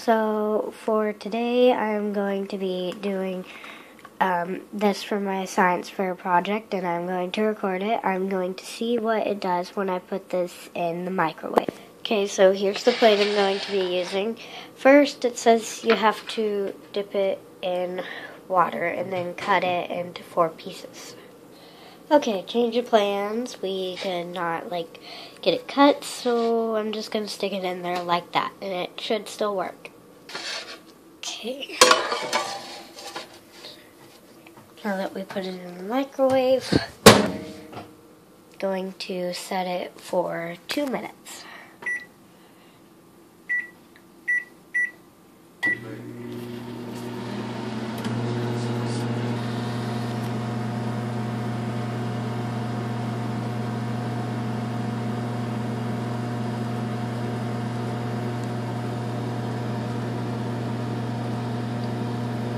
So for today, I'm going to be doing this for my science fair project, and I'm going to record it. I'm going to see what it does when I put this in the microwave. Okay, so here's the plate I'm going to be using. First, it says you have to dip it in water and then cut it into 4 pieces. Okay, change of plans. We could not, get it cut, so I'm just going to stick it in there like that, and it should still work. Okay. Now that we put it in the microwave, going to set it for 2 minutes.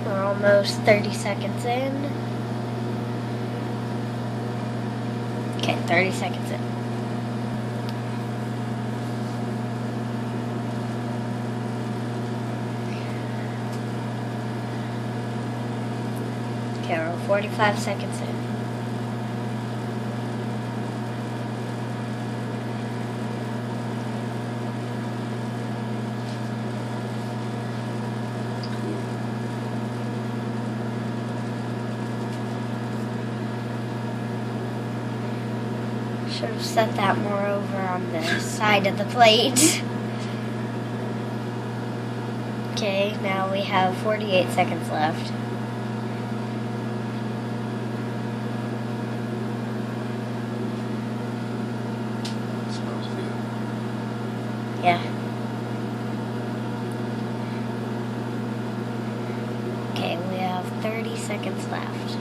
We're almost 30 seconds in. Okay, 30 seconds in. Okay, we're 45 seconds in. Should have set that more over on the side of the plate. Okay, now we have 48 seconds left. Smells good. Yeah. Okay, we have 30 seconds left.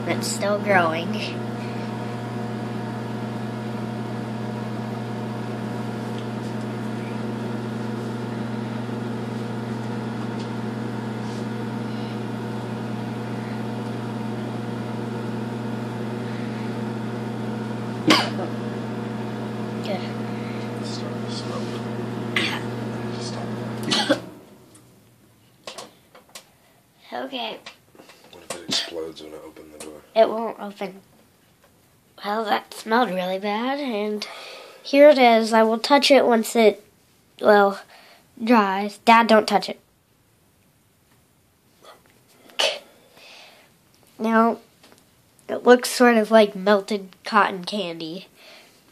And it's still growing. Okay. Starting to smell good. Okay. What if it explodes when I open the door? It won't open. Well, that smelled really bad, and here it is. I will touch it once it, dries. Dad, don't touch it. Now, it looks sort of like melted cotton candy,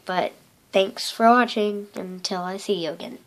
but thanks for watching until I see you again.